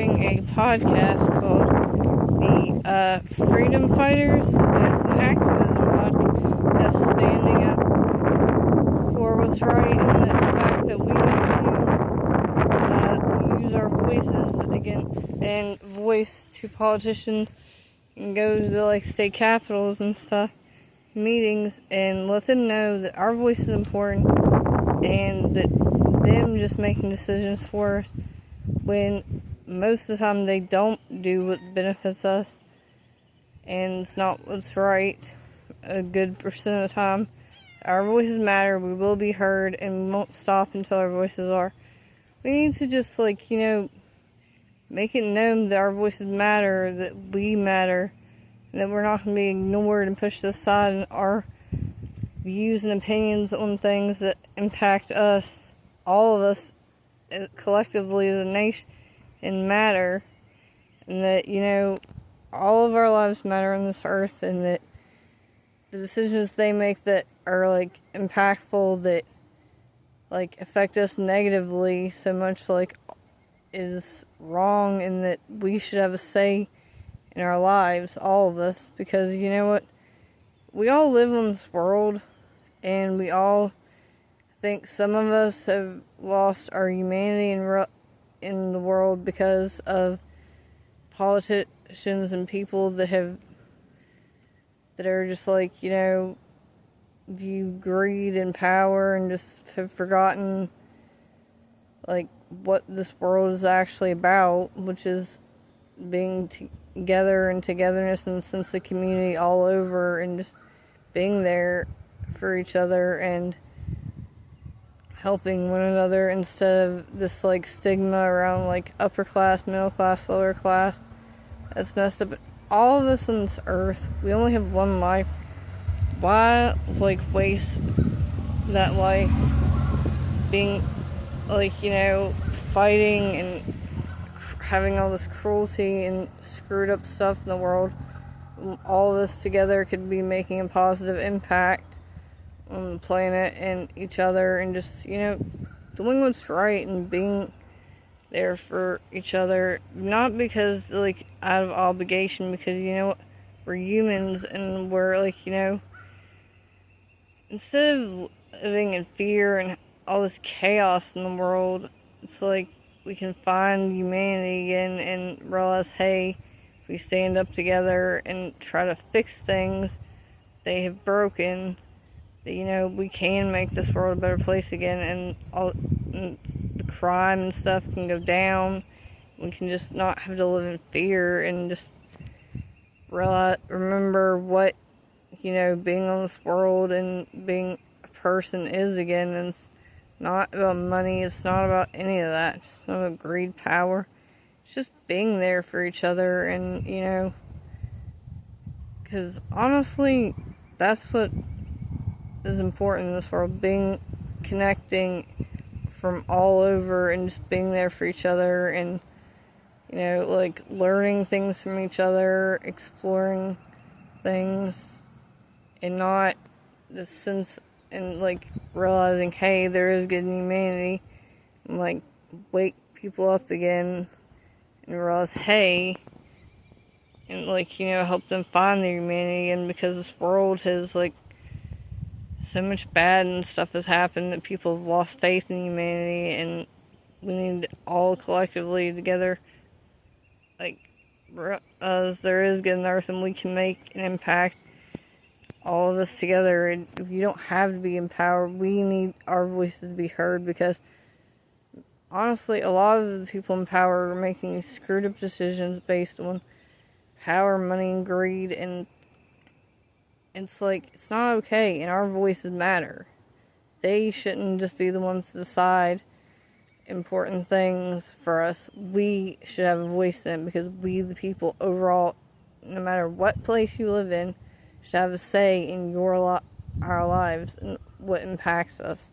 starting a podcast called the Freedom Fighters, and it's an activism podcast standing up for what's right and the fact that we need to use our voices against and voice to politicians and go to like state capitals and stuff, meetings, and let them know that our voice is important and that them just making decisions for us when most of the time they don't do what benefits us and it's not what's right a good percent of the time. Our voices matter, we will be heard, and we won't stop until our voices are. We need to just make it known that our voices matter, that we matter, and that we're not going to be ignored and pushed aside, and our views and opinions on things that impact us, all of us, collectively as a nation, matter, and that, all of our lives matter on this earth, and that the decisions they make that are, impactful, that, affect us negatively so much, is wrong, and that we should have a say in our lives, all of us, because, you know what, we all live on this world, and we all think some of us have lost our humanity in the world because of politicians and people that are just view greed and power and just have forgotten what this world is actually about, which is being together and togetherness and sense of community all over, and just being there for each other and helping one another instead of this stigma around upper class, middle class, lower class. That's messed up. All of us on this earth, we only have one life. Why waste that life being fighting and having all this cruelty and screwed up stuff in the world? All of us together could be making a positive impact on the planet and each other, and just doing what's right and being there for each other, not because out of obligation, because we're humans, and we're instead of living in fear and all this chaos in the world, it's we can find humanity again and realize, hey, if we stand up together and try to fix things they have broken, that we can make this world a better place again, and the crime and stuff can go down. We can just not have to live in fear, and just remember what being on this world and being a person is again. And it's not about money, it's not about any of that, it's not about greed, power. It's just being there for each other, and because honestly that's what is important in this world, connecting from all over and just being there for each other, and learning things from each other, exploring things, and not the sense, and realizing, hey, there is good in humanity, and wake people up again and realize, hey, and help them find their humanity. And because this world has so much bad and stuff has happened that people have lost faith in humanity, and we need all collectively together, as there is good in the earth, and we can make an impact, all of us together. And if you don't have to be empowered, we need our voices to be heard, because honestly a lot of the people in power are making screwed up decisions based on power, money, and greed, and it's it's not okay, and our voices matter. They shouldn't just be the ones to decide important things for us. We should have a voice in it, because we, the people, overall, no matter what place you live in, should have a say in our lives and what impacts us.